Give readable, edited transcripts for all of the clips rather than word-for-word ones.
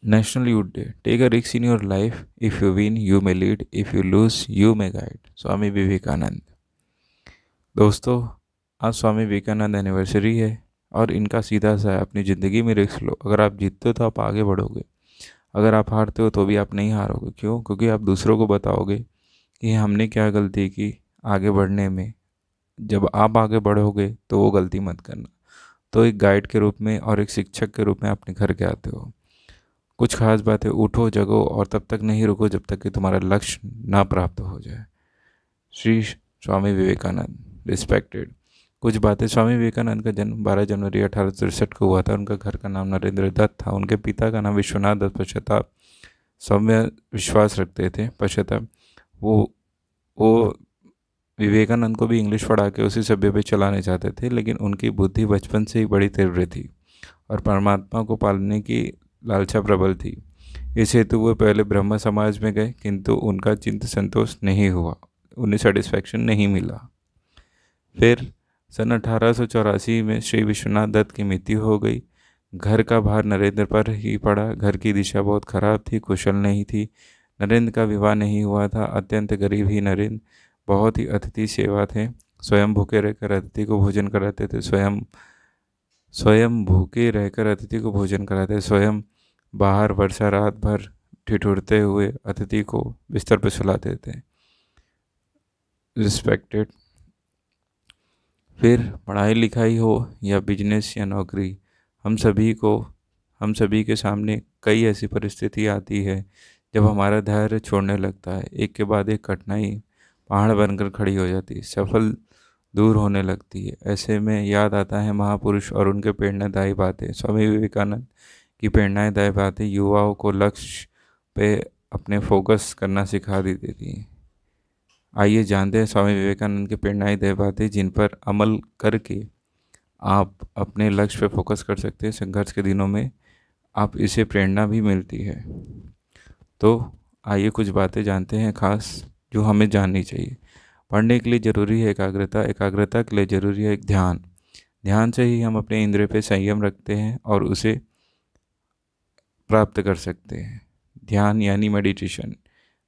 National youth day. Take a risk in your life, if you win you may lead, if you lose you may guide. Swami Vivekananda. दोस्तों, आज Swami Vivekananda anniversary है और इनका सीधा सा है, अपनी ज़िंदगी में रिस्क लो। अगर आप जीतते हो तो आप आगे बढ़ोगे, अगर आप हारते हो तो भी आप नहीं हारोगे। क्यों? क्योंकि आप दूसरों को बताओगे कि हमने क्या गलती की आगे बढ़ने में। जब आप आगे बढ़ोगे तो वो गलती मत करना। तो एक गाइड के रूप में और एक शिक्षक के रूप में अपने घर के आते हो। कुछ खास बातें। उठो, जगो और तब तक नहीं रुको जब तक कि तुम्हारा लक्ष्य ना प्राप्त हो जाए। श्री स्वामी विवेकानंद रिस्पेक्टेड। कुछ बातें। स्वामी विवेकानंद का जन्म 12 जनवरी 1863 को हुआ था। उनका घर का नाम नरेंद्र दत्त था। उनके पिता का नाम विश्वनाथ दत्त पश्चाताप। सौम्य विश्वास रखते थे। पश्चाताप वो वो विवेकानंद को भी इंग्लिश पढ़ा के उसी सभ्य पे चलाने चाहते थे, लेकिन उनकी बुद्धि बचपन से ही बड़ी तीव्र थी और परमात्मा को पालने की लालसा प्रबल थी। इस हेतु वो पहले ब्रह्म समाज में गए, किंतु उनका चिंत संतोष नहीं हुआ, उन्हें सेटिस्फैक्शन नहीं मिला। फिर सन 1884 में श्री विश्वनाथ दत्त की मृत्यु हो गई। घर का भार नरेंद्र पर ही पड़ा। घर की दिशा बहुत खराब थी, कुशल नहीं थी। नरेंद्र का विवाह नहीं हुआ था। अत्यंत गरीब ही नरेंद्र। बहुत ही अतिथि सेवा थे। स्वयं भूखे रहकर अतिथि को भोजन कराते थे। स्वयं स्वयं भूखे रहकर अतिथि को भोजन कराते। स्वयं बाहर वर्षा रात भर ठिठुरते हुए अतिथि को बिस्तर पर सुलाते थे। रिस्पेक्टेड। फिर पढ़ाई लिखाई हो या बिजनेस या नौकरी, हम सभी के सामने कई ऐसी परिस्थिति आती है जब हमारा धैर्य छोड़ने लगता है। एक के बाद एक कठिनाई पहाड़ बनकर खड़ी हो जाती है, सफल दूर होने लगती है। ऐसे में याद आता है महापुरुष और उनके प्रेरणादायी बातें। स्वामी विवेकानंद की प्रेरणादायी बातें युवाओं को लक्ष्य पे अपने फोकस करना सिखा देती थी। आइए जानते हैं स्वामी विवेकानंद की प्रेरणादायी बातें जिन पर अमल करके आप अपने लक्ष्य पे फोकस कर सकते हैं। संघर्ष के दिनों में आप इसे प्रेरणा भी मिलती है। तो आइए कुछ बातें जानते हैं खास जो हमें जाननी चाहिए। पढ़ने के लिए ज़रूरी है एकाग्रता। एकाग्रता के लिए ज़रूरी है एक ध्यान। ध्यान से ही हम अपने इंद्रिय पे संयम रखते हैं और उसे प्राप्त कर सकते हैं। ध्यान यानी मेडिटेशन।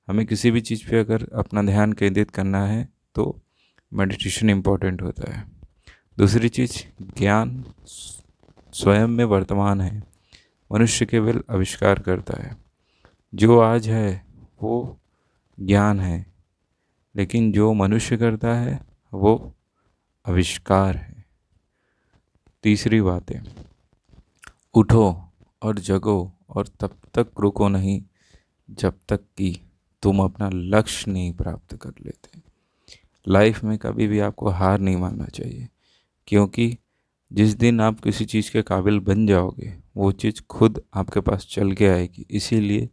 हमें किसी भी चीज़ पे अगर अपना ध्यान केंद्रित करना है तो मेडिटेशन इम्पोर्टेंट होता है। दूसरी चीज़ ज्ञान स्वयं में वर्तमान है। मनुष्य केवल आविष्कार करता है। जो आज है वो ज्ञान है, लेकिन जो मनुष्य करता है वो आविष्कार है। तीसरी बात है, उठो और जगो और तब तक रुको नहीं जब तक कि तुम अपना लक्ष्य नहीं प्राप्त कर लेते। लाइफ में कभी भी आपको हार नहीं मानना चाहिए, क्योंकि जिस दिन आप किसी चीज़ के काबिल बन जाओगे वो चीज़ खुद आपके पास चल के आएगी। इसीलिए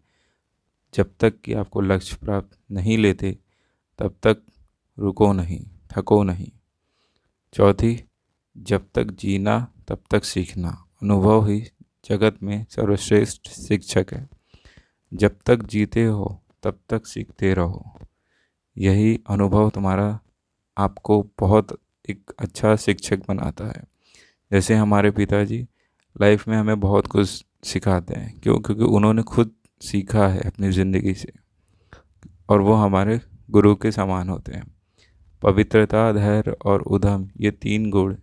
जब तक कि आपको लक्ष्य प्राप्त नहीं लेते तब तक रुको नहीं, थको नहीं। चौथी, जब तक जीना तब तक सीखना। अनुभव ही जगत में सर्वश्रेष्ठ शिक्षक है। जब तक जीते हो तब तक सीखते रहो। यही अनुभव तुम्हारा आपको बहुत एक अच्छा शिक्षक बनाता है। जैसे हमारे पिताजी लाइफ में हमें बहुत कुछ सिखाते हैं। क्यों? क्योंकि उन्होंने खुद सीखा है अपनी ज़िंदगी से और वो हमारे गुरु के समान होते हैं। पवित्रता, धैर्य और उद्यम, ये तीन गुण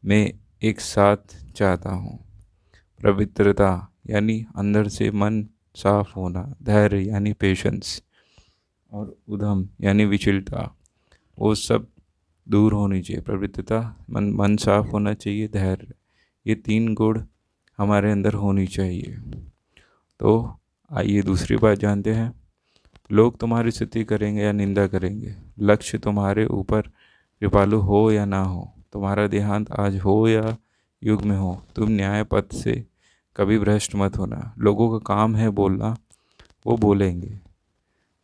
मैं एक साथ चाहता हूँ। पवित्रता यानी अंदर से मन साफ होना, धैर्य यानी पेशेंस, और उद्यम यानी विचलता, वो सब दूर होनी चाहिए। पवित्रता, मन साफ होना चाहिए, धैर्य, ये तीन गुण हमारे अंदर होनी चाहिए। तो आइए दूसरी बात जानते हैं। लोग तुम्हारी स्तुति करेंगे या निंदा करेंगे, लक्ष्य तुम्हारे ऊपर कृपालु हो या ना हो, तुम्हारा देहांत आज हो या युग में हो, तुम न्याय पथ से कभी भ्रष्ट मत होना। लोगों का काम है बोलना, वो बोलेंगे।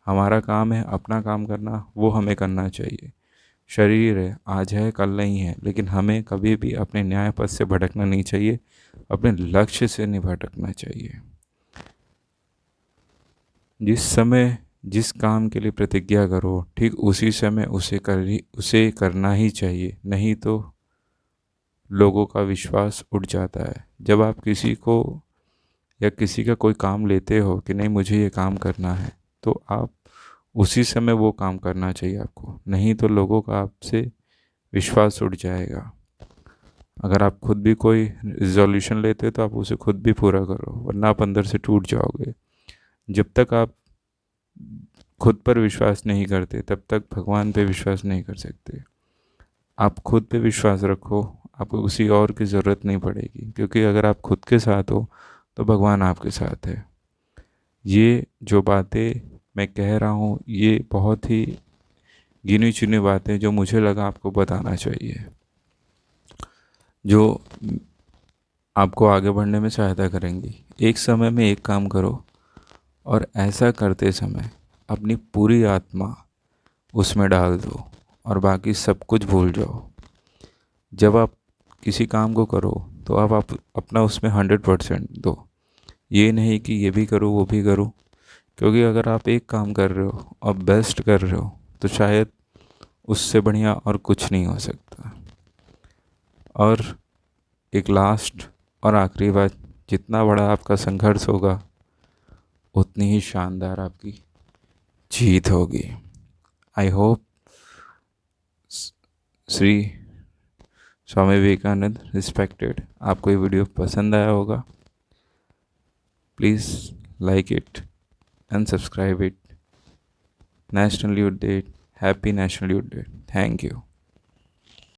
हमारा काम है अपना काम करना, वो हमें करना चाहिए। शरीर है, आज है कल नहीं है, लेकिन हमें कभी भी अपने न्याय पथ से भटकना नहीं चाहिए, अपने लक्ष्य से नहीं भटकना चाहिए। जिस समय जिस काम के लिए प्रतिज्ञा करो ठीक उसी समय उसे करना ही चाहिए, नहीं तो लोगों का विश्वास उठ जाता है। जब आप किसी को या किसी का कोई काम लेते हो कि नहीं मुझे ये काम करना है, तो आप उसी समय वो काम करना चाहिए आपको, नहीं तो लोगों का आपसे विश्वास उठ जाएगा। अगर आप खुद भी कोई रिजोल्यूशन लेते हो तो आप उसे खुद भी पूरा करो, वरना आप अंदर से टूट जाओगे। जब तक आप खुद पर विश्वास नहीं करते तब तक भगवान पे विश्वास नहीं कर सकते। आप खुद पे विश्वास रखो, आपको किसी और की ज़रूरत नहीं पड़ेगी, क्योंकि अगर आप खुद के साथ हो तो भगवान आपके साथ है। ये जो बातें मैं कह रहा हूँ ये बहुत ही गिनी चुनी बातें जो मुझे लगा आपको बताना चाहिए, जो आपको आगे बढ़ने में सहायता करेंगी। एक समय में एक काम करो और ऐसा करते समय अपनी पूरी आत्मा उसमें डाल दो और बाकी सब कुछ भूल जाओ। जब आप किसी काम को करो तो आप अपना उसमें 100% दो, ये नहीं कि ये भी करूँ वो भी करूँ, क्योंकि अगर आप एक काम कर रहे हो और बेस्ट कर रहे हो तो शायद उससे बढ़िया और कुछ नहीं हो सकता। और एक लास्ट और आखिरी बात, जितना बड़ा आपका संघर्ष होगा उतनी ही शानदार आपकी जीत होगी। I hope Shri Swami Vivekananda respected आपको ये वीडियो पसंद आया होगा। Please like it and subscribe it. National youth day, happy national youth day. Thank you.